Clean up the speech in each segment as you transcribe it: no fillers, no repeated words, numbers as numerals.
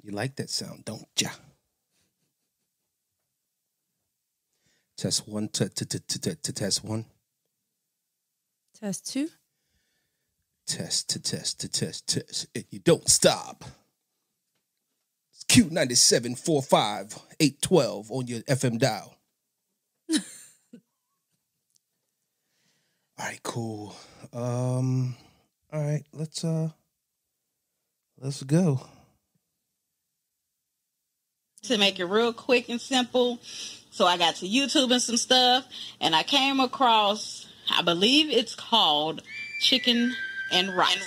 You like that sound, don't ya? Test one, test one. Test two. Test. You don't stop. It's Q9745 812 on your FM dial. All right, cool. All right, let's go. To make it real quick and simple, so I got to YouTube and some stuff, and I came across, I believe it's called Chicken and Rice.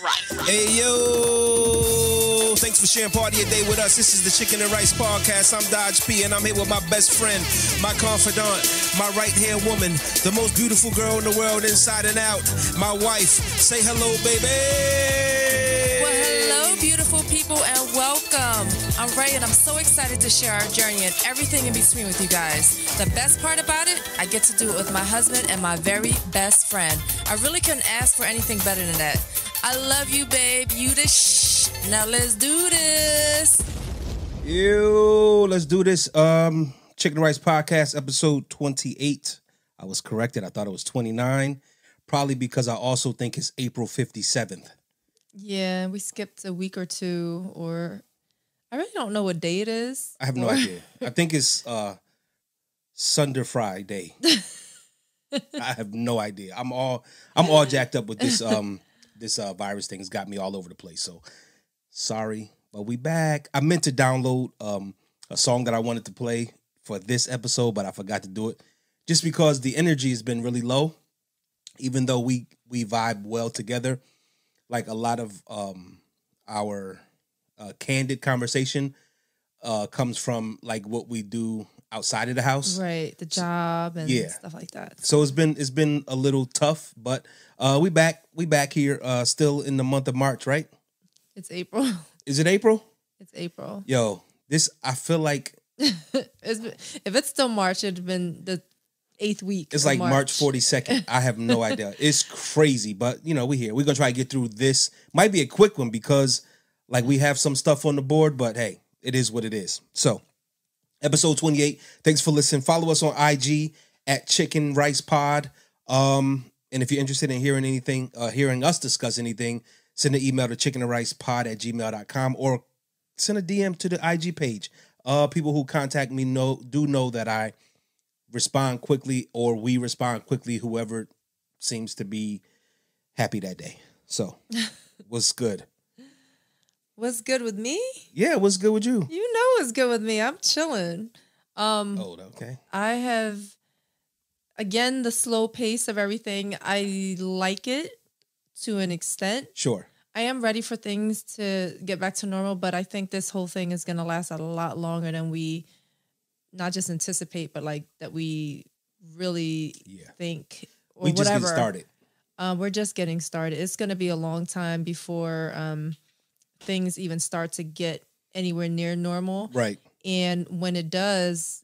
Hey, yo! Thanks for sharing part of your day with us. This is the Chicken and Rice Podcast. I'm Dodge P, and I'm here with my best friend, my confidant, my right-hand woman, the most beautiful girl in the world inside and out, my wife. Say hello, baby! Well, hello, beautiful people, and welcome. I'm Ray, and I'm so excited to share our journey and everything in between with you guys. The best part about it, I get to do it with my husband and my very best friend. I really couldn't ask for anything better than that. I love you, babe. You the shh. Now let's do this. Yo, let's do this. Chicken and Rice Podcast, episode 28. I was corrected. I thought it was 29. Probably because I also think it's April 57th. Yeah, we skipped a week or two, or I really don't know what day it is. I have no idea. I think it's Sunder Friday. I have no idea. I'm all jacked up with this this virus thing. Has got me all over the place. So sorry, but we back. I meant to download a song that I wanted to play for this episode, but I forgot to do it just because the energy has been really low. Even though we vibe well together, like a lot of our candid conversation comes from like what we do outside of the house, right? The job and stuff like that. So it's been a little tough, but we back here still in the month of March, right? It's April. Is it April? It's April. Yo, this I feel like if it's still March, it'd been the 8th week. It's like March 42nd. I have no idea. It's crazy, but you know, we're here. We're gonna try to get through this. Might be a quick one because like we have some stuff on the board, but hey, it is what it is. So, episode 28. Thanks for listening. Follow us on IG at Chicken Rice Pod. And if you're interested in hearing anything, hearing us discuss anything, send an email to chickenandricepod@gmail.com or send a DM to the IG page. People who contact me do know that I respond quickly, or we respond quickly, whoever seems to be happy that day. So, what's good? What's good with me? Yeah, what's good with you? You know what's good with me. I'm chilling. Okay. I have, again, the slow pace of everything. I like it to an extent. Sure. I am ready for things to get back to normal, but I think this whole thing is going to last a lot longer than we not just anticipate, but like that we really think or we just whatever. Get started. We're just getting started. It's going to be a long time before things even start to get anywhere near normal. Right. And when it does,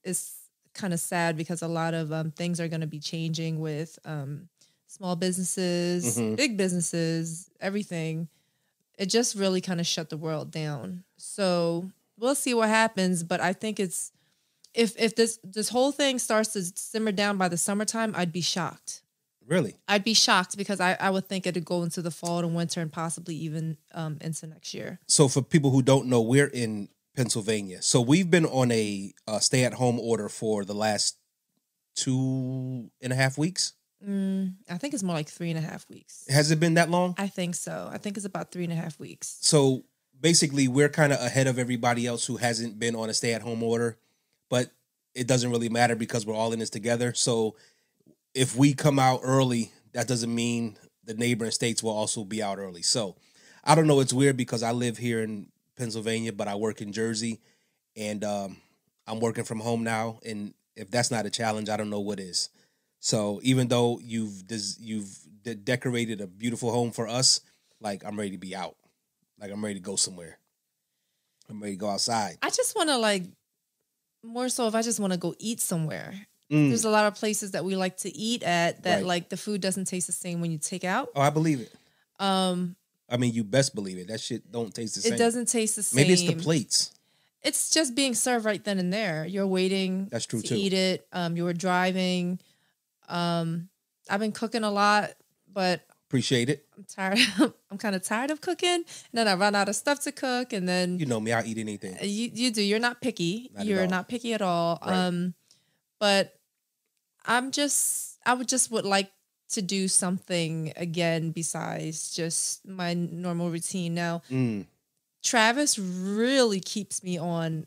it's kind of sad because a lot of things are going to be changing with small businesses, big businesses, everything. It just really kind of shut the world down. So we'll see what happens, but I think it's if this whole thing starts to simmer down by the summertime, I'd be shocked. Really? I'd be shocked because I would think it'd go into the fall and winter and possibly even into next year. So for people who don't know, we're in Pennsylvania. So we've been on a stay-at-home order for the last 2.5 weeks. I think it's more like 3.5 weeks. Has it been that long? I think so. I think it's about 3.5 weeks. So basically, we're kind of ahead of everybody else who hasn't been on a stay-at-home order, but it doesn't really matter because we're all in this together. So if we come out early, that doesn't mean the neighboring states will also be out early. So I don't know. It's weird because I live here in Pennsylvania, but I work in Jersey, and I'm working from home now. And if that's not a challenge, I don't know what is. So even though you've decorated a beautiful home for us, like I'm ready to be out. Like I'm ready to go somewhere. I'm ready to go outside. I just want to more so if I just want to go eat somewhere. There's a lot of places that we like to eat at that like the food doesn't taste the same when you take out. Oh, I believe it. I mean, you best believe it. That shit don't taste the same. It doesn't taste the same. Maybe it's the plates. It's just being served right then and there. You're waiting That's true to too. eat it. You were driving. I've been cooking a lot, but Appreciate it. I'm tired. I'm kind of tired of cooking. And then I run out of stuff to cook. And then You know me, I'll eat anything. you do. You're not picky. You're not picky at all. Right. But I would like to do something again besides just my normal routine. Now, Travis really keeps me on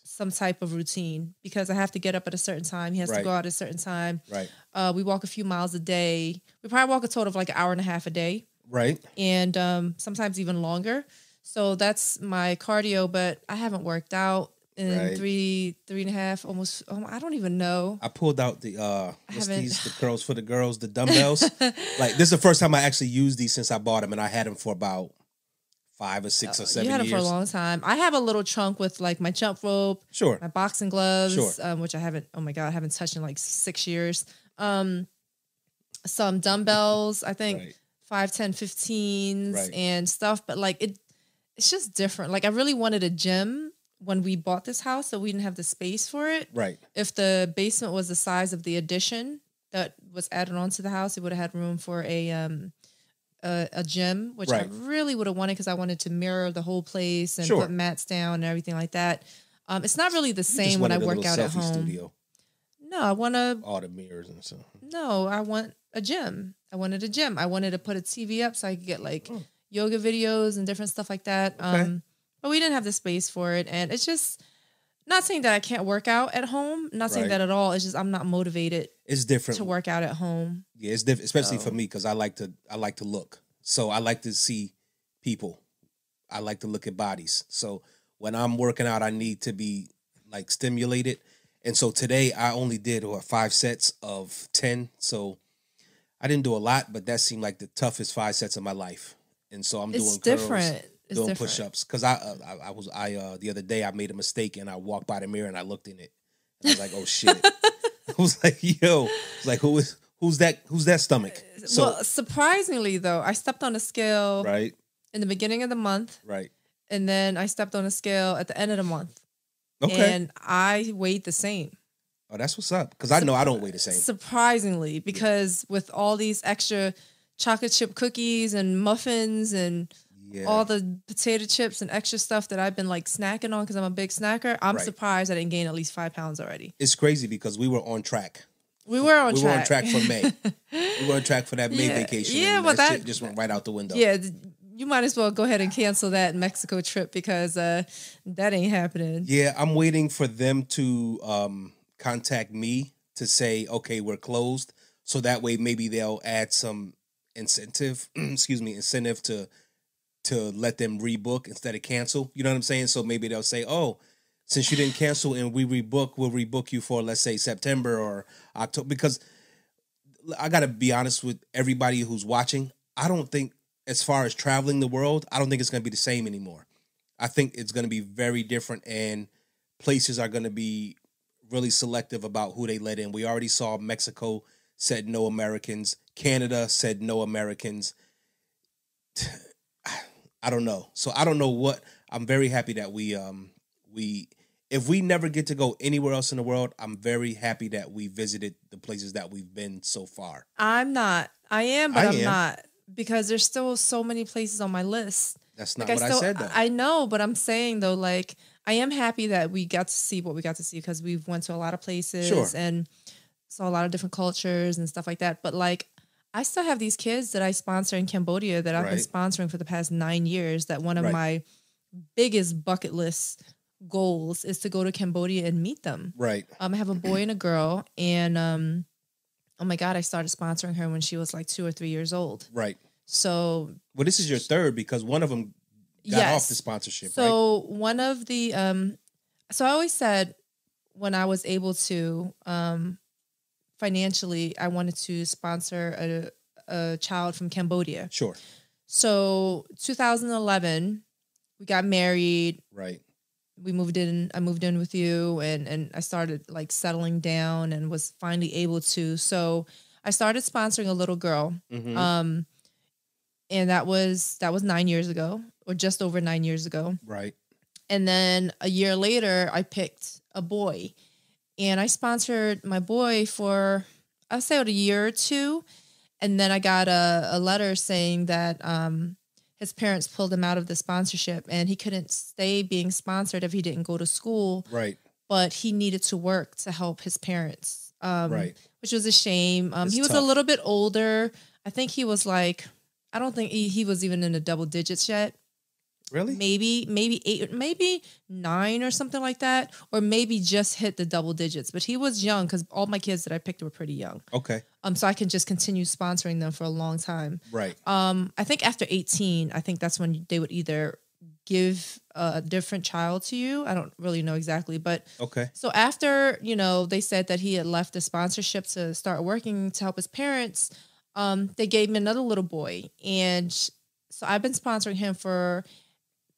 some type of routine because I have to get up at a certain time. He has to go out at a certain time. Right. We walk a few miles a day. We probably walk a total of like an hour and a half a day. Right. And sometimes even longer. So that's my cardio, but I haven't worked out in three and a half, almost. I don't even know. I pulled out the the curls for the girls, the dumbbells. Like this is the first time I actually used these since I bought them, and I had them for about 5 or 6 or 7 years. You had them for a long time. I have a little trunk with like my jump rope, my boxing gloves, which I haven't. Oh my god, I haven't touched in like 6 years. Some dumbbells, I think 5, 10, 15s and stuff, but like it's just different. Like I really wanted a gym when we bought this house, so we didn't have the space for it. Right. If the basement was the size of the addition that was added onto the house, it would have had room for a gym, which I really would have wanted because I wanted to mirror the whole place and put mats down and everything like that. It's not really the same when I work out at home. Studio. No, I want all the mirrors and stuff. No, I want a gym. I wanted a gym. I wanted to put a TV up so I could get like yoga videos and different stuff like that. Okay. But we didn't have the space for it. And it's just not saying that I can't work out at home. Not saying that at all. It's just I'm not motivated. It's different to work out at home. Yeah, it's different, especially for me because I like to look. So I like to see people. I like to look at bodies. So when I'm working out, I need to be like stimulated. And so today I only did 5 sets of 10. So I didn't do a lot, but that seemed like the toughest 5 sets of my life. And so I'm doing curls, different. It's doing different. push-ups because I the other day I made a mistake and I walked by the mirror and I looked in it. And I was like, oh shit. I was like, yo, it's like who's that stomach? So, well, surprisingly though, I stepped on a scale in the beginning of the month. Right. And then I stepped on a scale at the end of the month. Okay. And I weighed the same. Oh, that's what's up. Because I know I don't weigh the same. Surprisingly, because with all these extra chocolate chip cookies and muffins and all the potato chips and extra stuff that I've been like snacking on because I'm a big snacker, I'm surprised I didn't gain at least 5 pounds already. It's crazy because we were on track. We were on track. We were on track for May. We were on track for that May vacation. Yeah, but that shit just went right out the window. Yeah, you might as well go ahead and cancel that Mexico trip because that ain't happening. Yeah, I'm waiting for them to contact me to say, okay, we're closed. So that way maybe they'll add some incentive to let them rebook instead of cancel. You know what I'm saying? So maybe they'll say, oh, since you didn't cancel and we'll rebook you for, let's say, September or October. Because I got to be honest with everybody who's watching. I don't think, as far as traveling the world, I don't think it's going to be the same anymore. I think it's going to be very different and places are going to be really selective about who they let in. We already saw Mexico said no Americans. Canada said no Americans. I don't know. So I don't know what. I'm very happy that we if we never get to go anywhere else in the world, I'm very happy that we visited the places that we've been so far. I'm not. I am, but I'm not. Because there's still so many places on my list. That's not what I said, though. I know, but I'm saying, though, like, I am happy that we got to see what we got to see because we've went to a lot of places and saw a lot of different cultures and stuff like that. But, like, I still have these kids that I sponsor in Cambodia that I've been sponsoring for the past 9 years, that one of my biggest bucket list goals is to go to Cambodia and meet them. Right. I have a boy and a girl, and oh my God, I started sponsoring her when she was like 2 or 3 years old. Right. So, well, this is your third because one of them got off the sponsorship. So one of the so I always said when I was able to financially, I wanted to sponsor a child from Cambodia. Sure. So 2011, we got married. Right. We moved in. I moved in with you, and I started like settling down, and was finally able to. So I started sponsoring a little girl. Mm-hmm. And that was 9 years ago, or just over 9 years ago. Right. And then a year later, I picked a boy. And I sponsored my boy for, I'll say, a year or two. And then I got a letter saying that his parents pulled him out of the sponsorship, and he couldn't stay being sponsored if he didn't go to school. Right. But he needed to work to help his parents, right. which was a shame. He was tough. a little bit older. I think he was like, I don't think he was even in the double digits yet. Really? Maybe 8, maybe 9 or something like that. Or maybe just hit the double digits. But he was young, because all my kids that I picked were pretty young. Okay. So I can just continue sponsoring them for a long time. Right. I think after 18, I think that's when they would either give a different child to you. I don't really know exactly, but okay. So after, they said that he had left the sponsorship to start working to help his parents, they gave him another little boy. And so I've been sponsoring him for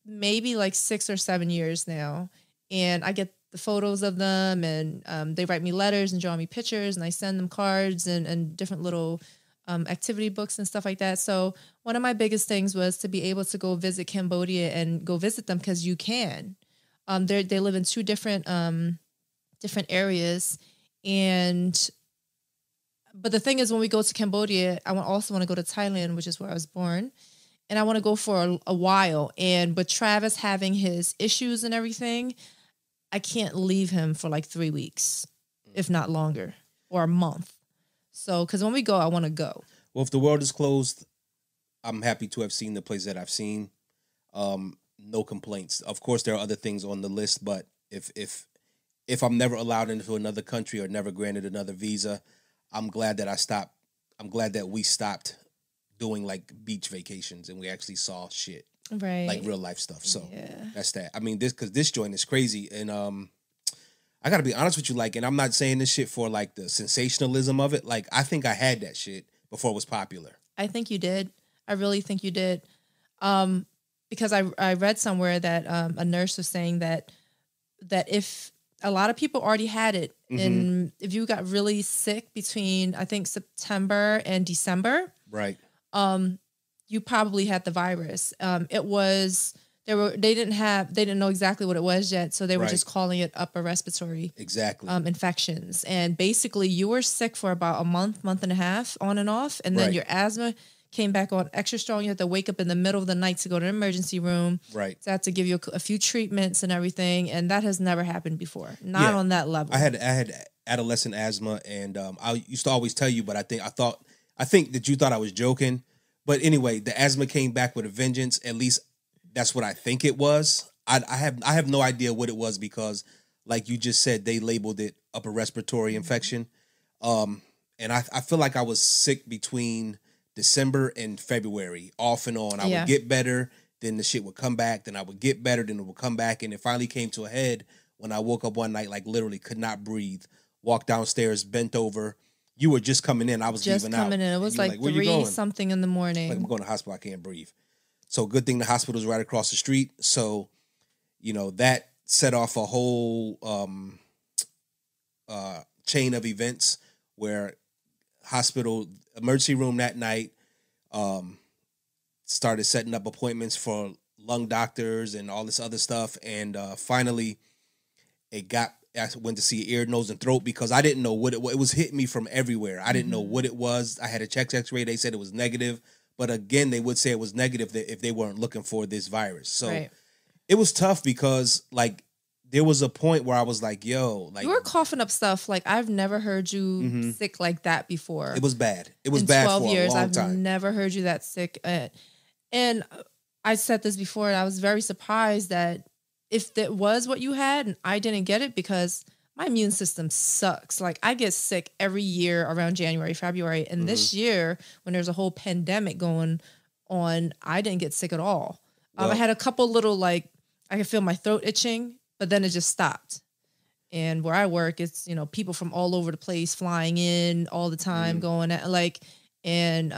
maybe like 6 or 7 years now. And I get the photos of them, and they write me letters and draw me pictures, and I send them cards and different little activity books and stuff like that. So one of my biggest things was to be able to go visit Cambodia and go visit them, because you can. They live in 2 different areas, but the thing is, when we go to Cambodia, I also want to go to Thailand, which is where I was born, and I want to go for a while. And with Travis having his issues and everything, I can't leave him for like 3 weeks, if not longer, or a month. So, because when we go, I want to go. Well, if the world is closed, I'm happy to have seen the place that I've seen. No complaints. Of course, there are other things on the list, but if I'm never allowed into another country or never granted another visa, I'm glad that I stopped. I'm glad that we stopped doing like beach vacations and we actually saw shit, right? Like real life stuff. So yeah. That's that. I mean, this joint is crazy, and I gotta be honest with you, like, and I'm not saying this shit for like the sensationalism of it. Like, I think I had that shit before it was popular. I think you did. I really think you did. Because I read somewhere that a nurse was saying that if a lot of people already had it, and if you got really sick between, I think, September and December, right? You probably had the virus. They didn't know exactly what it was yet, so they were just calling it upper respiratory infections. And basically, you were sick for about a month and a half, on and off, and then your asthma came back on extra strong. You had to wake up in the middle of the night to go to the emergency room. Right. To have to give you a few treatments and everything, and that has never happened before. Not on that level. I had adolescent asthma, and I used to always tell you, but I think that you thought I was joking. But anyway, the asthma came back with a vengeance. At least that's what I think it was. I have no idea what it was, because, like you just said, they labeled it upper respiratory infection. And I feel like I was sick between December and February, off and on. I would get better, then the shit would come back, then I would get better, then it would come back, and it finally came to a head when I woke up one night, like literally could not breathe, walked downstairs, bent over. You were just coming in, I was just leaving out. Just coming in. It was like 3 something in the morning. Like, I'm going to the hospital, I can't breathe. So good thing the hospital's right across the street. So, that set off a whole chain of events where hospital emergency room that night started setting up appointments for lung doctors and all this other stuff. And finally, I went to see ear, nose, and throat, because I didn't know what it was hitting me from everywhere. I didn't know what it was. I had a chest X-ray. They said it was negative. But again, they would say it was negative if they weren't looking for this virus. So it was tough, because like there was a point where I was like, yo, like, you were coughing up stuff. Like, I've never heard you sick like that before. It was bad. It was bad 12 for years, a long I've time. Never heard you that sick. And I said this before, and I was very surprised that if that was what you had and I didn't get it, because my immune system sucks. Like, I get sick every year around January, February. And this year, when there's a whole pandemic going on, I didn't get sick at all. I had a couple little, like, I could feel my throat itching, but then it just stopped. And where I work, it's, people from all over the place flying in all the time, going at, like, and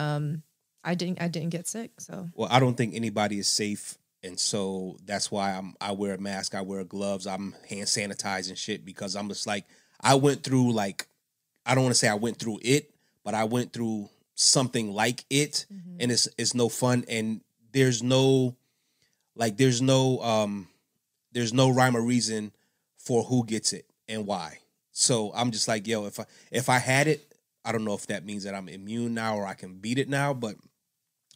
I didn't get sick. So, well, I don't think anybody is safe. And so that's why I wear a mask, I wear gloves, I'm hand sanitizing shit, because I'm just like, I went through, like, I don't want to say I went through it, but I went through something like it, and it's no fun, and there's no rhyme or reason for who gets it and why. So I'm just like, yo, if I had it, I don't know if that means that I'm immune now or I can beat it now, but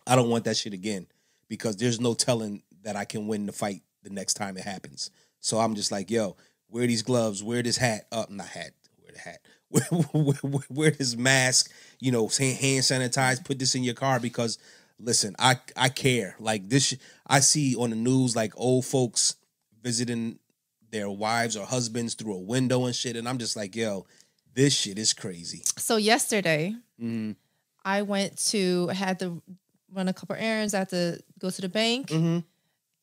I don't want that shit again, because there's no telling that I can win the fight the next time it happens. So I'm just like, yo, wear these gloves, wear this hat, not hat, wear the hat. Wear this mask, hand sanitize, put this in your car, because listen, I care. Like this, I see on the news like old folks visiting their wives or husbands through a window and shit, and I'm just like, yo, this shit is crazy. So yesterday, I had to run a couple errands. I had to go to the bank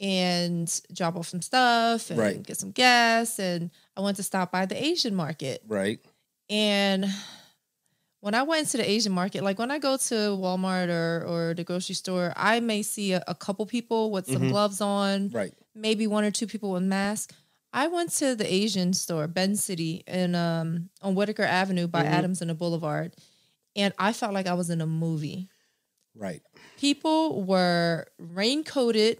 and drop off some stuff and get some gas, and I went to stop by the Asian market. Right. And when I went to the Asian market, like when I go to Walmart or the grocery store, I may see a couple people with some gloves on, maybe one or two people with masks. I went to the Asian store, Ben City, on Whitaker Avenue by Adams and the Boulevard, and I felt like I was in a movie. Right. People were raincoated.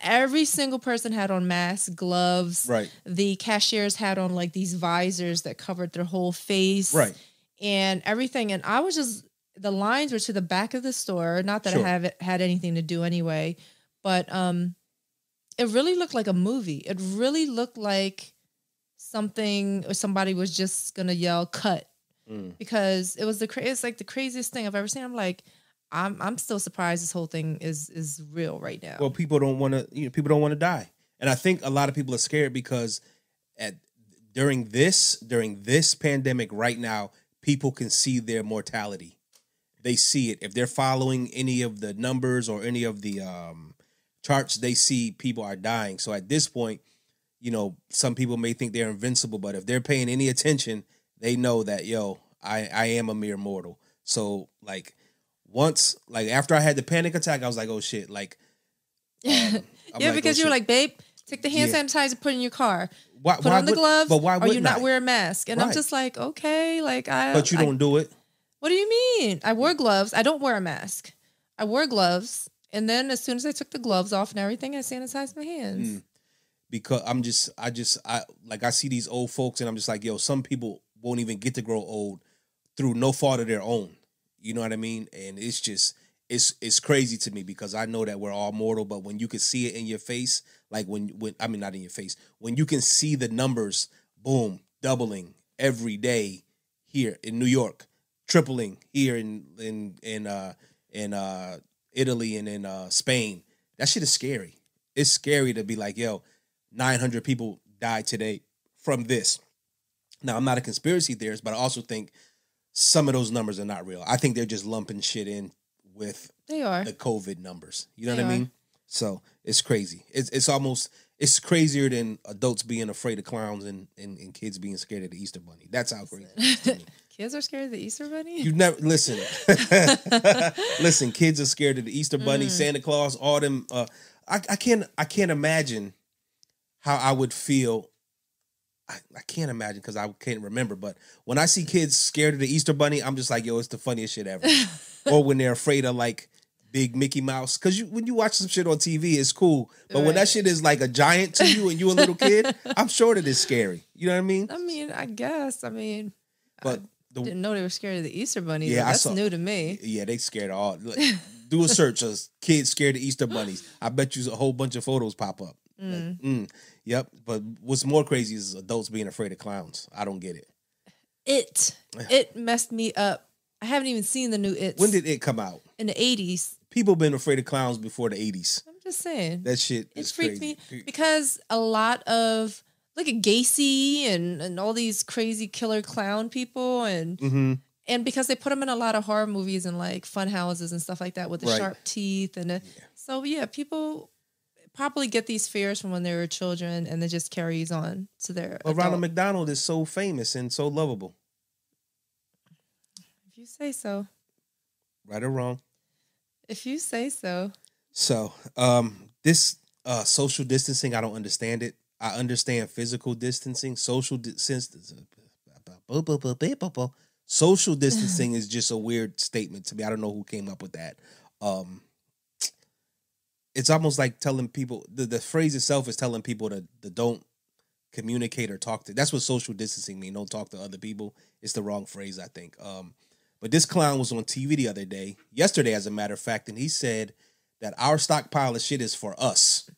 Every single person had on masks, gloves. Right. The cashiers had on like these visors that covered their whole face. Right. And everything. And I was the lines were to the back of the store. Not that I had anything to do anyway, but it really looked like a movie. It really looked like something, or somebody was just gonna yell "cut," because it was it's like the craziest thing I've ever seen. I'm like, I'm still surprised this whole thing is real right now. Well, people don't want to die, and I think a lot of people are scared because during this pandemic right now, people can see their mortality. They see it if they're following any of the numbers or any of the charts. They see people are dying. So at this point, some people may think they're invincible, but if they're paying any attention, they know that I am a mere mortal. So like. Once, like after I had the panic attack, I was like, "Oh shit!" Like, because you were like, "Babe, take the hand sanitizer, put it in your car, put on the gloves, but why or you not I? wear a mask?" And I'm just like, "Okay, like But you don't do it. What do you mean? I wore gloves. I don't wear a mask. I wore gloves, and then as soon as I took the gloves off and everything, I sanitized my hands. Because I see these old folks, and I'm just like, yo, some people won't even get to grow old through no fault of their own. You know what I mean? And it's just, it's crazy to me because I know that we're all mortal, but when you can see it in your face, like when I mean, not in your face, when you can see the numbers, boom, doubling every day here in New York, tripling here in Italy and in Spain, that shit is scary. It's scary to be like, yo, 900 people died today from this. Now, I'm not a conspiracy theorist, but I also think some of those numbers are not real. I think they're just lumping shit in with the COVID numbers. You know what I mean? So it's crazy. It's crazier than adults being afraid of clowns and kids being scared of the Easter Bunny. That's how crazy it is to me. Kids are scared of the Easter Bunny? You've never listen. Listen, kids are scared of the Easter Bunny, Santa Claus, all them. I can't imagine how I would feel. I can't imagine because I can't remember. But when I see kids scared of the Easter Bunny, I'm just like, yo, it's the funniest shit ever. Or when they're afraid of like big Mickey Mouse, because when you watch some shit on TV, it's cool. But when that shit is like a giant to you and you a little kid, I'm sure that it's scary. You know what I mean? I guess. But I didn't know they were scared of the Easter Bunny. Yeah, that's new to me. Yeah, they scared of all. Do a search of kids scared of Easter bunnies. I bet you a whole bunch of photos pop up. Yep. But what's more crazy is adults being afraid of clowns. I don't get it. It messed me up. I haven't even seen the new It. When did it come out? In the 80s. People been afraid of clowns before the 80s. I'm just saying. That shit it is freaked crazy. me because a lot of look at Gacy and all these crazy killer clown people and because they put them in a lot of horror movies and like fun houses and stuff like that with the sharp teeth and so people probably get these fears from when they were children and it just carries on to their adult. Ronald McDonald is so famous and so lovable. If you say so. Right or wrong. If you say so. So, this social distancing, I don't understand it. I understand physical distancing, social distancing. Social distancing is just a weird statement to me. I don't know who came up with that. It's almost like telling people, the phrase itself is telling people to don't communicate or talk to. That's what social distancing means. Don't talk to other people. It's the wrong phrase, I think. But this clown was on TV the other day, yesterday, as a matter of fact, and he said that our stockpile of shit is for us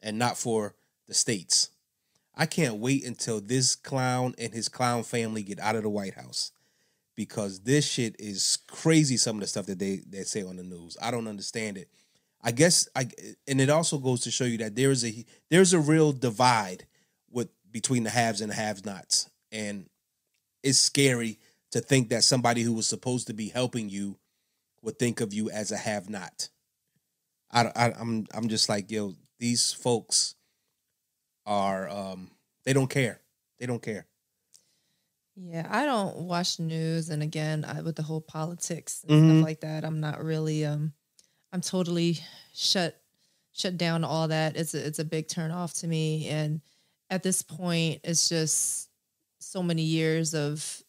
and not for the states. I can't wait until this clown and his clown family get out of the White House, because this shit is crazy, some of the stuff that they say on the news. I don't understand it. I guess and it also goes to show you that there's a real divide between the haves and the have-nots. And it's scary to think that somebody who was supposed to be helping you would think of you as a have-not. I'm just like, yo, these folks are they don't care. They don't care. Yeah, I don't watch the news, and again, with the whole politics and stuff like that, I'm not really I'm totally shut down to all that. It's a big turn off to me, and at this point, it's just so many years of,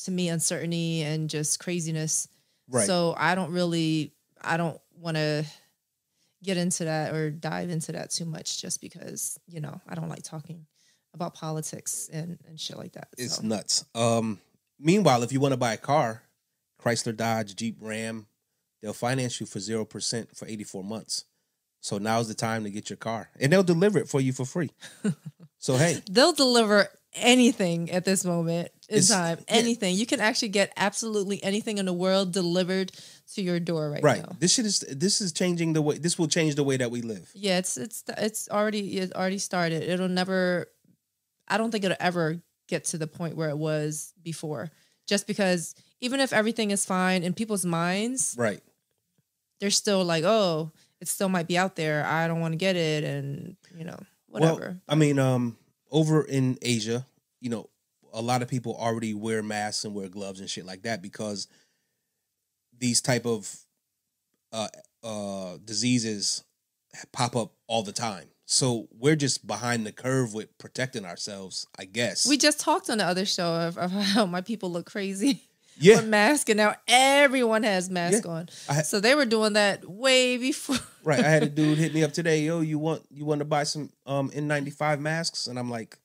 to me, uncertainty and just craziness. Right. So I don't want to get into that or dive into that too much, just because, I don't like talking about politics and shit like that. It's nuts. Meanwhile, if you want to buy a car, Chrysler, Dodge, Jeep, Ram, they'll finance you for 0% for 84 months. So now's the time to get your car, and they'll deliver it for you for free. So, hey, they'll deliver anything at this moment in time. Anything. You can actually get absolutely anything in the world delivered to your door right now. This is changing the way. This will change the way that we live. Yeah, it's already started. It'll never. I don't think it'll ever get to the point where it was before. Just because even if everything is fine in people's minds, right, they're still like, oh, it still might be out there. I don't want to get it, and whatever. Well, I mean, over in Asia, a lot of people already wear masks and wear gloves and shit like that, because these type of diseases pop up all the time. So we're just behind the curve with protecting ourselves, I guess. We just talked on the other show of how my people look crazy. Yeah. With masks, and now everyone has masks on. So they were doing that way before. Right. I had a dude hit me up today. Yo, you want to buy some N95 masks? And I'm like,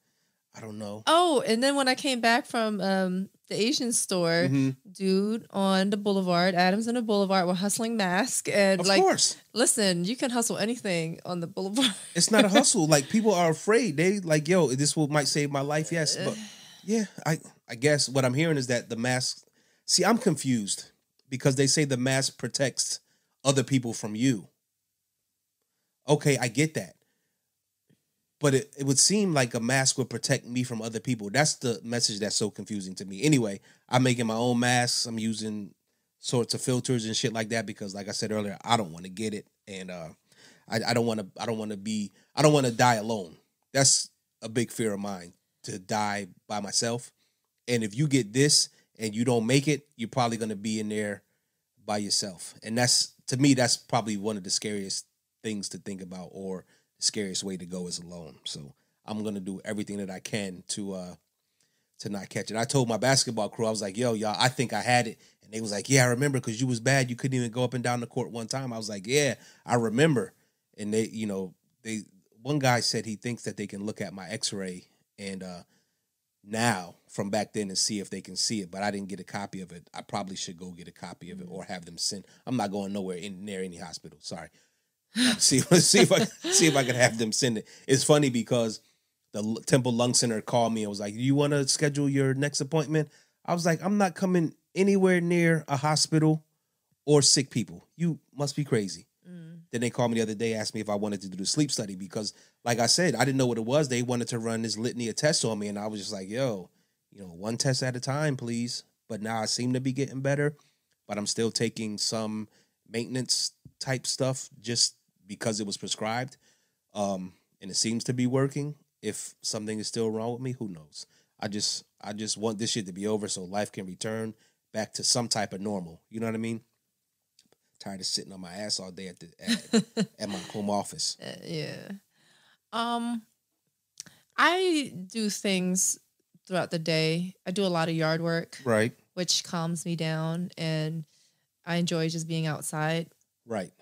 I don't know. Oh, and then when I came back from the Asian store, dude on the boulevard, Adams and the boulevard, were hustling masks. And of course. Listen, you can hustle anything on the boulevard. It's not a hustle. Like, people are afraid. They like, yo, this might save my life. Yes. But yeah, I guess what I'm hearing is that the masks. See, I'm confused, because they say the mask protects other people from you. Okay, I get that. But it would seem like a mask would protect me from other people. That's the message that's so confusing to me. Anyway, I'm making my own masks. I'm using sorts of filters and shit like that, because, like I said earlier, I don't want to get it, and I don't want to die alone. That's a big fear of mine, to die by myself. And if you get this and you don't make it, you're probably going to be in there by yourself. And to me, that's probably one of the scariest things to think about, or the scariest way to go is alone. So I'm going to do everything that I can to not catch it. I told my basketball crew, I was like, yo, y'all, I think I had it. And they was like, yeah, I remember, because you was bad. You couldn't even go up and down the court one time. I was like, yeah, I remember. And one guy said he thinks that they can look at my x-ray and now from back then and see if they can see it, but I didn't get a copy of it. I probably should go get a copy of it, or have them send. I'm not going nowhere near any hospital. Sorry. See if I can have them send it. It's funny, because the Temple Lung Center called me and was like, "Do you want to schedule your next appointment?" I was like, "I'm not coming anywhere near a hospital or sick people. You must be crazy." Then they called me the other day, asked me if I wanted to do the sleep study, because, like I said, I didn't know what it was. They wanted to run this litany of tests on me, and I was just like, yo, one test at a time, please. But now I seem to be getting better, but I'm still taking some maintenance type stuff just because it was prescribed, and it seems to be working. If something is still wrong with me, who knows? I just want this shit to be over so life can return back to some type of normal. You know what I mean? Tired of sitting on my ass all day at my home office. Yeah. I do things throughout the day. I do a lot of yard work, Right. which calms me down, and I enjoy just being outside. Right.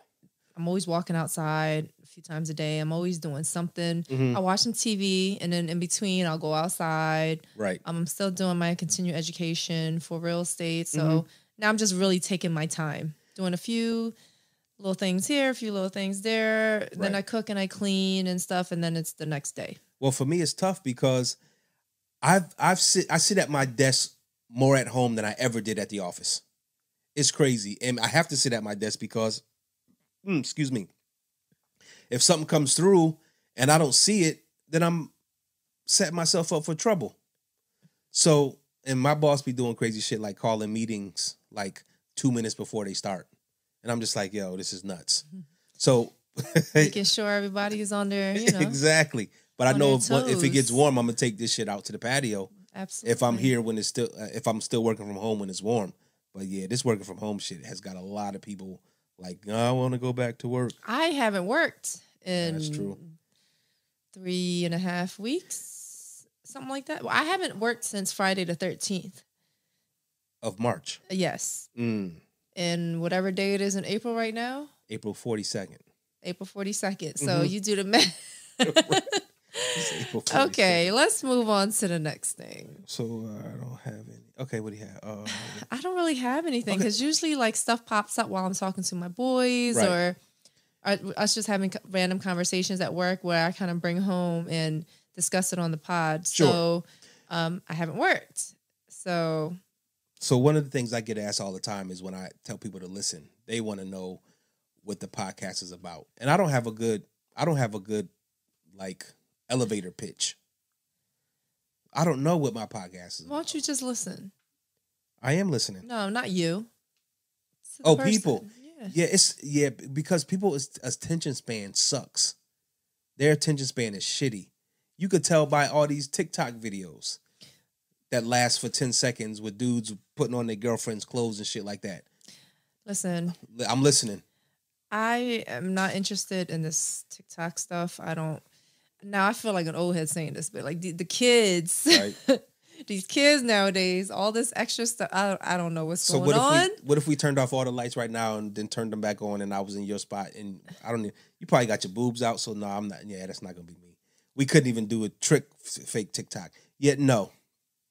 I'm always walking outside a few times a day. I'm always doing something. Mm-hmm. I watch some TV, and then in between, I'll go outside. Right. I'm still doing my continuing education for real estate. So now I'm just really taking my time, doing a few little things here, a few little things there. Right. Then I cook and I clean and stuff, and then it's the next day. Well, for me, it's tough because I sit at my desk more at home than I ever did at the office. It's crazy, and I have to sit at my desk because, excuse me, if something comes through and I don't see it, then I'm setting myself up for trouble. So, and my boss be doing crazy shit like calling meetings like 2 minutes before they start, and I'm just like, yo, this is nuts. So, Making sure everybody is on their, exactly. But I on know their if it gets toes. warm, I'm gonna take this shit out to the patio. Absolutely. If I'm here when it's still, if I'm still working from home when it's warm. But yeah, this working from home shit has got a lot of people like, I want to go back to work. I haven't worked in That's true. 3.5 weeks, something like that. Well, I haven't worked since Friday the 13th. Of March. Yes. And whatever day it is in April right now. April 42nd. April 42nd. So you do the math. April 42nd. Okay, let's move on to the next thing. So I don't have any. Okay, what do you have? I don't really have anything because usually like stuff pops up while I'm talking to my boys Right. or us just having random conversations at work where I kind of bring home and discuss it on the pod. Sure. So I haven't worked. So one of the things I get asked all the time is when I tell people to listen, they want to know what the podcast is about. And I don't have a good like elevator pitch. I don't know what my podcast is. why don't you just listen? I am listening. No, not you. To the Oh, person. people. Yeah. Yeah, because people's attention span sucks. Their attention span is shitty. You could tell by all these TikTok videos that last for 10 seconds with dudes putting on their girlfriend's clothes and shit like that. Listen, I'm listening. I am not interested in this TikTok stuff. Now I feel like an old head saying this, but like the kids, Right. these kids nowadays, all this extra stuff. I don't know what's going on. What if we turned off all the lights right now and then turned them back on and I was in your spot and I don't know, you probably got your boobs out, so no, I'm not. Yeah, that's not gonna be me. We couldn't even do a trick fake TikTok. Yet no.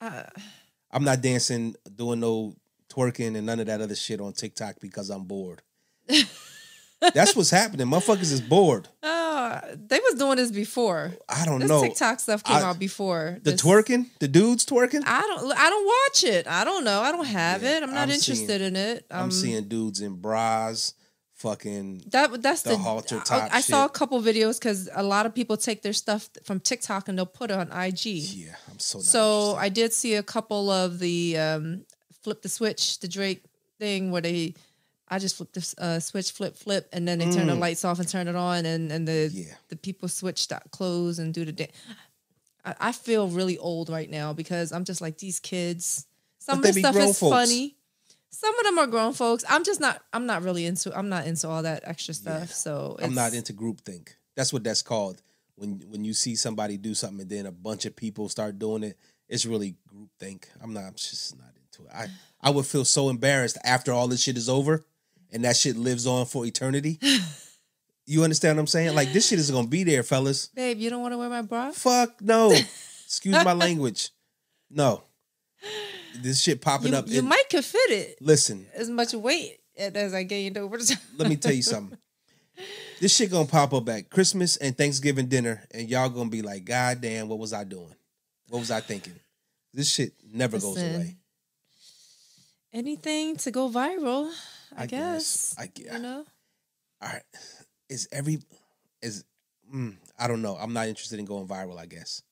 I'm not dancing, doing no twerking and none of that other shit on TikTok because I'm bored. That's what's happening. Motherfuckers is bored. They was doing this before. I don't This know. TikTok stuff came out before. The twerking? The dudes twerking? I don't watch it. I don't know. I don't have it. I'm not interested in it. I'm seeing dudes in bras, fucking that's the halter top I saw a shit. couple videos because a lot of people take their stuff from TikTok and they'll put it on IG. Yeah, I'm so not So interested. I did see a couple of the flip the switch, the Drake thing where I just flipped the switch, flip, and then they turn the lights off and turn it on, and the people switch clothes and do the dance. I feel really old right now because I'm just like these kids. Some of the stuff is funny. Some of them are grown folks. I'm not into all that extra stuff. Yeah. So I'm not into groupthink. That's what that's called. When you see somebody do something and then a bunch of people start doing it, it's really groupthink. I'm just not into it. I would feel so embarrassed after all this shit is over and that shit lives on for eternity. You understand what I'm saying? Like, this shit is gonna be there, fellas. Babe, you don't want to wear my bra? Fuck no. Excuse my language. No. This shit popping up. You might could fit it. Listen. As much weight as I gained over the time. Let me tell you something. This shit gonna pop up at Christmas and Thanksgiving dinner, and y'all gonna be like, God damn, what was I doing? What was I thinking? This shit never goes away. Anything to go viral, I guess. You know? All right. I don't know. I'm not interested in going viral, I guess.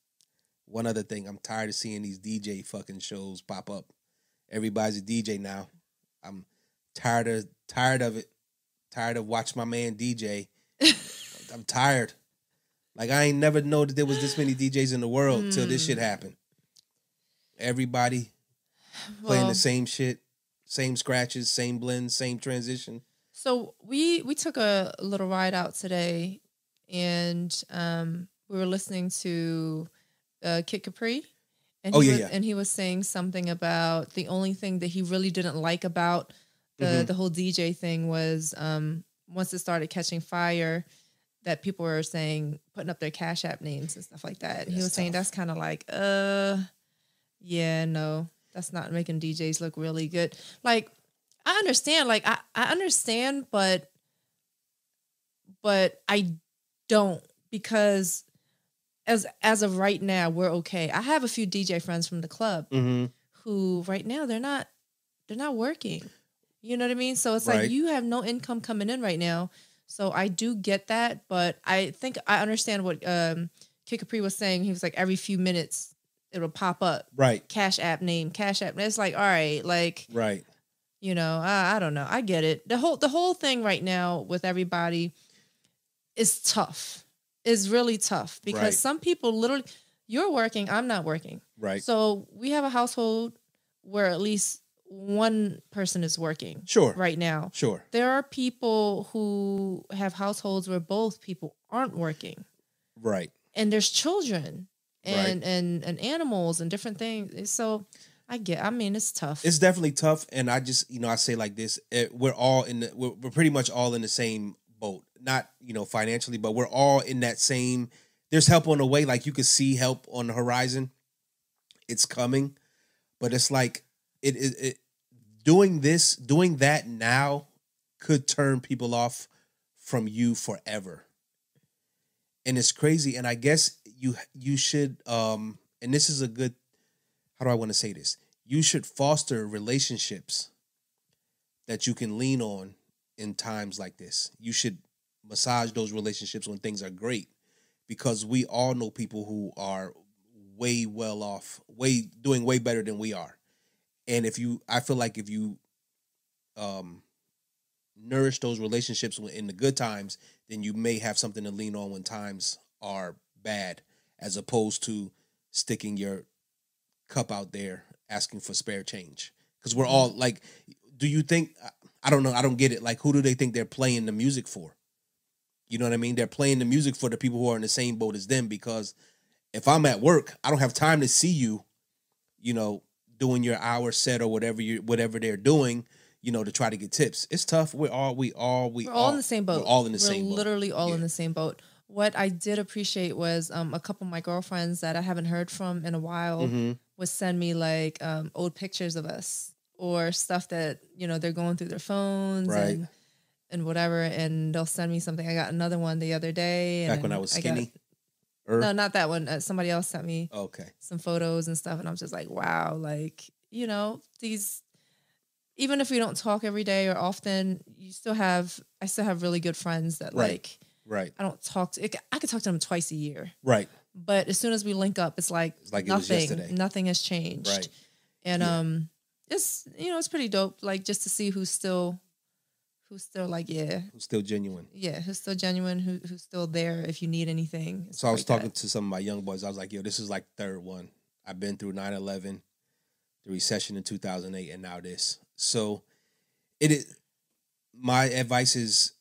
One other thing, I'm tired of seeing these DJ fucking shows pop up. Everybody's a DJ now. I'm tired of it. Tired of watching my man DJ. I'm tired. Like, I ain't never know that there was this many DJs in the world till this shit happened. Everybody playing the same shit, same scratches, same blends, same transition. So we took a little ride out today, and we were listening to Kid Capri, And and he was saying something about the only thing that he really didn't like about the whole DJ thing was once it started catching fire, that people were saying, putting up their Cash App names and stuff like that. And he was saying that's kind of like, yeah, no, that's not making DJs look really good. Like, I understand, I understand, but I don't, because as of right now, we're okay. I have a few DJ friends from the club who right now they're not working. You know what I mean? So it's like you have no income coming in right now. So I do get that, but I think I understand what Kid Capri was saying. He was like, every few minutes it'll pop up. Right. Cash App name, Cash App. It's like, all right, like, right. You know, I don't know. I get it. The whole thing right now with everybody is tough. Is really tough because some people literally, you're working, I'm not working. Right. So we have a household where at least one person is working. Sure. Right now. Sure. There are people who have households where both people aren't working. Right. And there's children and animals and different things. So I mean, it's tough. It's definitely tough. And I just, I say like this, we're all we're pretty much all in the same boat. Not, financially, but we're all in that same, there's help on the way. Like you can see help on the horizon. It's coming, but it's like doing that now could turn people off from you forever. And it's crazy. And I guess you should, and this is a good, how do I want to say this? You should foster relationships that you can lean on in times like this. You should massage those relationships when things are great, because we all know people who are way well off, doing way better than we are. And I feel like if you nourish those relationships in the good times, then you may have something to lean on when times are bad, as opposed to sticking your cup out there asking for spare change. Because we're all like, do you think, I don't know, I don't get it. Like, who do they think they're playing the music for? You know what I mean? They're playing the music for the people who are in the same boat as them, because if I'm at work, I don't have time to see you, doing your hour set or whatever they're doing, to try to get tips. It's tough. We're all in the same boat. We're all in the same boat. Literally all in the same boat. What I did appreciate was a couple of my girlfriends that I haven't heard from in a while would send me like old pictures of us or stuff that, they're going through their phones and whatever. And they'll send me something. I got another one the other day. Back when I was skinny? No, not that one. Somebody else sent me some photos and stuff. And I'm just like, wow, like, these, even if we don't talk every day or often, I still have really good friends that like, I don't talk to, I could talk to them twice a year. Right. But as soon as we link up, it's like nothing has changed. Right. And it's it's pretty dope. Like just to see who's still like who's still genuine. Yeah, who's still genuine, who's still there if you need anything. So I was talking to some of my young boys. I was like, yo, this is like third one. I've been through 9/11, the recession in 2008, and now this. So it is, my advice is,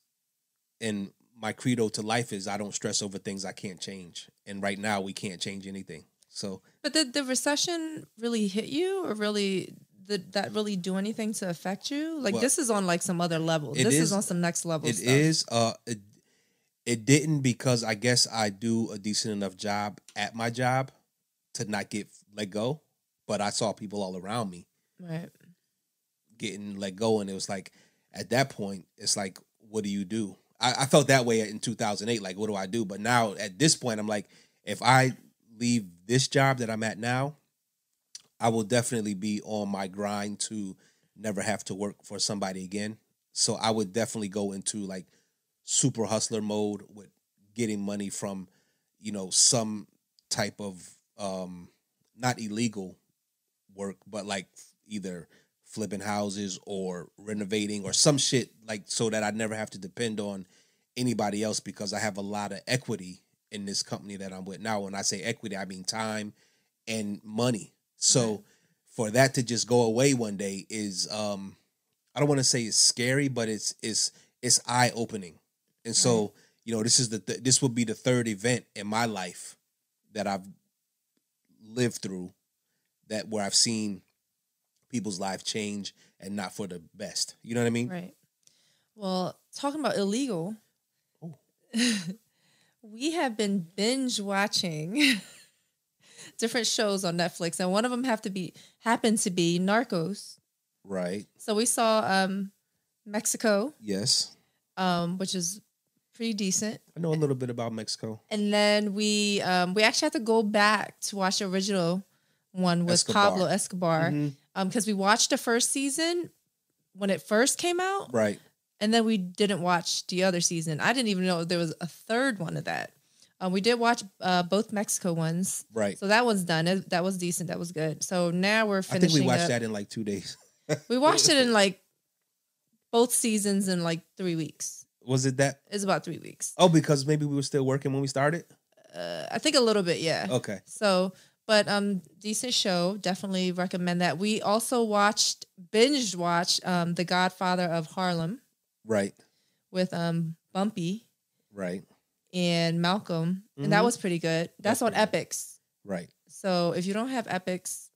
and my credo to life is, I don't stress over things I can't change. And right now we can't change anything. So, but did the recession really hit you, or did that really do anything to affect you? Like, this is on like some other level. This is on some next level stuff. It is. It didn't, because I guess I do a decent enough job at my job to not get let go. But I saw people all around me getting let go. And it was like, at that point, it's like, what do you do? I felt that way in 2008. Like, what do I do? But now at this point, I'm like, if I leave this job that I'm at now, I will definitely be on my grind to never have to work for somebody again. So I would definitely go into like super hustler mode with getting money from, some type of, not illegal work, but like either flipping houses or renovating or some shit, like, so that I never have to depend on anybody else, because I have a lot of equity in this company that I'm with now. When I say equity, I mean time and money. So for that to just go away one day is, I don't want to say it's scary, but it's eye opening. And so, this will be the third event in my life that I've lived through that where I've seen people's lives change and not for the best. You know what I mean? Right. Well, talking about illegal, we have been binge watching different shows on Netflix, and one of them happened to be Narcos. Right. So we saw Mexico. Yes. Which is pretty decent. I know a little bit about Mexico. And then we actually had to go back to watch the original one with Pablo Escobar. Because we watched the first season when it first came out. Right. And then we didn't watch the other season. I didn't even know there was a third one of that. We did watch both Mexico ones. Right. So that one's done. That was decent. That was good. So now we're finishing. I think we watched that in like 2 days. We watched it in like both seasons in like 3 weeks. Was it that? It's about 3 weeks. Oh, because maybe we were still working when we started? I think a little bit, yeah. Okay. So, but decent show. Definitely recommend that. We also binge watched The Godfather of Harlem. Right. With Bumpy. Right. And Malcolm. And that was pretty good. That's on Epix. Right. So if you don't have Epix.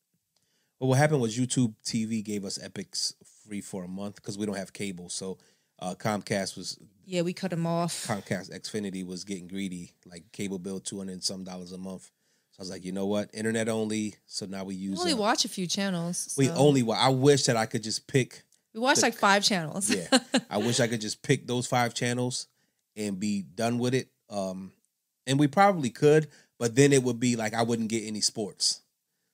Well, what happened was YouTube TV gave us Epix free for a month because we don't have cable. So Comcast was... Yeah, we cut them off. Comcast Xfinity was getting greedy. Like cable bill $200 and some a month. So I was like, you know what? Internet only. So now we use... We only watch a few channels. So. We only watch. I wish that I could just pick... We watched like 5 channels. Yeah. I wish I could just pick those 5 channels and be done with it. And we probably could, but then it would be like I wouldn't get any sports.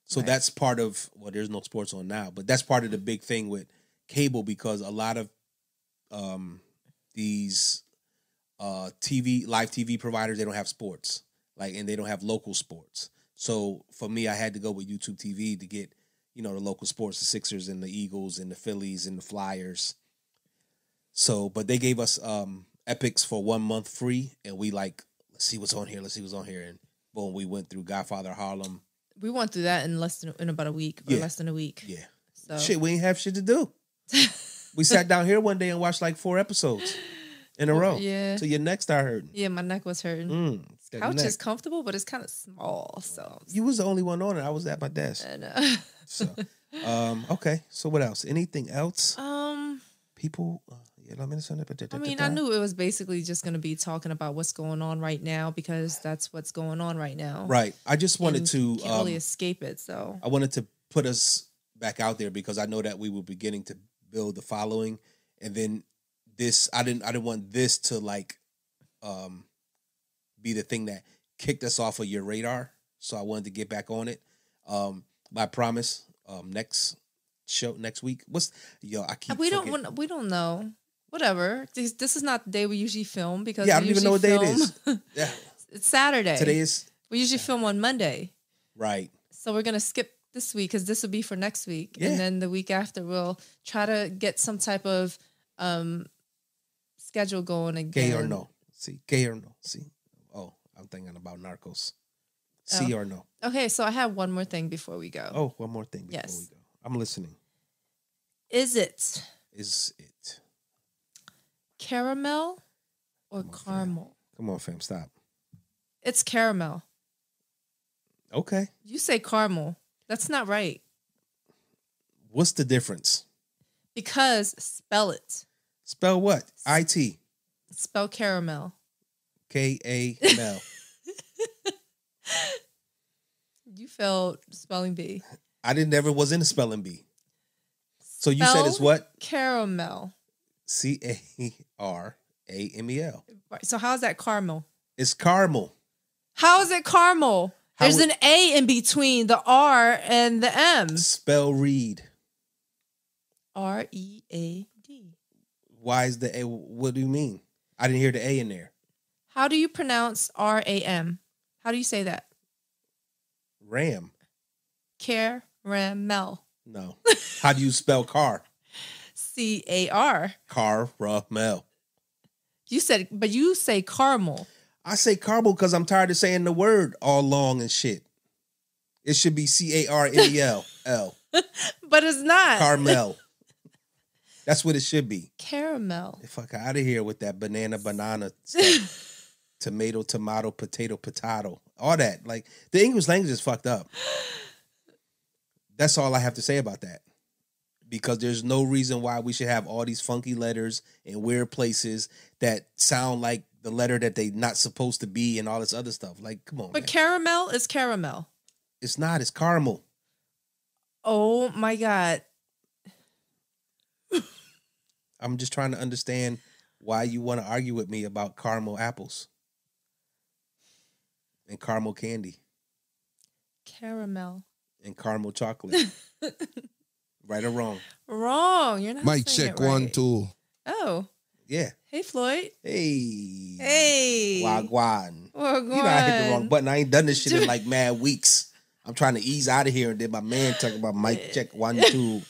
So that's part of, well, there's no sports on now, but that's part of the big thing with cable because a lot of these live TV providers, they don't have sports. And they don't have local sports. So for me, I had to go with YouTube TV to get, the local sports, the Sixers and the Eagles and the Phillies and the Flyers. So, but they gave us Epix for 1 month free, and we let's see what's on here. And boom, we went through Godfather Harlem. We went through that in about a week, or less than a week. Yeah. So. Shit, we ain't have shit to do. We sat down here one day and watched like 4 episodes in a row. Yeah. So your neck started hurting. Yeah, my neck was hurting. Couch is comfortable, but it's kind of small. So you was the only one on it. I was at my desk. I know. So, okay. So what else? Anything else? People. I mean, I knew it was basically just going to be talking about what's going on right now because that's what's going on right now. Right. I just wanted to can't really escape it. So I wanted to put us back out there because I know that we were beginning to build the following, and then this. I didn't want this to be the thing that kicked us off of your radar. So I wanted to get back on it. I promise. Next week. We don't know. Whatever. This is not the day we usually film because I don't even know what day it is. Yeah, it's Saturday. We usually film on Monday. Right. So we're gonna skip this week because this will be for next week, and then the week after we'll try to get some type of schedule going again. Gay or no? See. Oh, I'm thinking about Narcos. See or no? Okay, so I have one more thing before we go. Oh, one more thing before we go. I'm listening. Is it caramel or caramel? Come on, fam, stop. It's caramel. Okay. You say caramel. That's not right. What's the difference? Because spell it. Spell what? I-T. Spell caramel. K-A-M-L. You failed spelling bee. I never was in a spelling bee. So you said it's what? Caramel. C-A-R-A-M-E-L. Right. So how is that caramel? It's caramel. How is it caramel? There's an A in between the R and the M. Spell read. R-E-A-D. Why is the A? What do you mean? I didn't hear the A in there. How do you pronounce R-A-M? How do you say that? Ram. Caramel. No. How do you spell car? C-A-R. Caramel. You say caramel. I say caramel because I'm tired of saying the word all long and shit. It should be C-A-R-M-E-L. L. But it's not. Carmel. That's what it should be. Caramel. Fuck out of here with that banana stuff. Tomato, potato. All that. Like, the English language is fucked up. That's all I have to say about that. Because there's no reason why we should have all these funky letters in weird places that sound like the letter that they not supposed to be and all this other stuff. Like, come on, But man. caramel is caramel. It's not. It's caramel. Oh my God. I'm just trying to understand why you want to argue with me about caramel apples and caramel candy Caramel. and caramel chocolate. Right or wrong? Wrong. You're not Mic saying check it right. 1, 2. Yeah. Hey, Floyd. Hey. Hey. Wagwan. Wagwan. You know I hit the wrong button. I ain't done this shit in like mad weeks. I'm trying to ease out of here, and then my man talking about mic check 1, 2.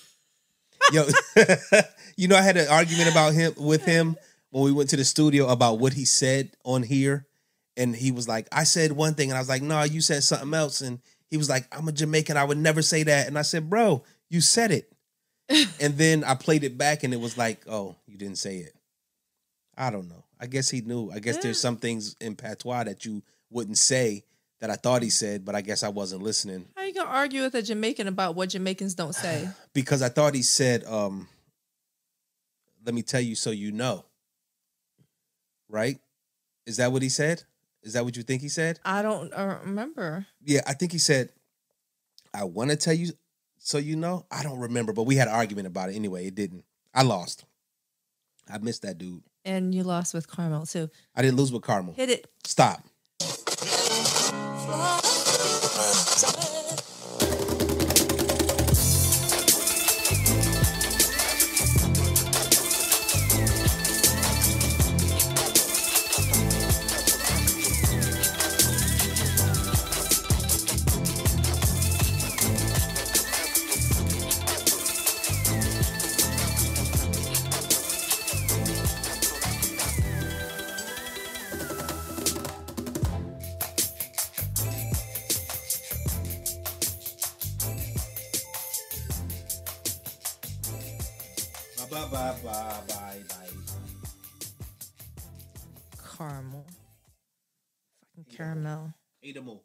Yo, you know I had an argument with him when we went to the studio about what he said on here, and he was like, "I said one thing," and I was like, "No, you said something else," and he was like, "I'm a Jamaican. I would never say that," and I said, "Bro, you said it," and then I played it back, and it was like, "Oh, you didn't say it." I don't know. I guess he knew. I guess there's some things in patois that you wouldn't say that I thought he said, but I guess I wasn't listening. How you gonna argue with a Jamaican about what Jamaicans don't say? Because I thought he said, let me tell you so you know. Right? Is that what he said? Is that what you think he said? I don't remember. Yeah, I think he said, I want to tell you so you know. I don't remember, but we had an argument about it anyway. It didn't. I lost. I missed that dude. And you lost with caramel too. I didn't lose with caramel. Hit it. Stop. Bye. Caramel. Fucking caramel. Eat them all.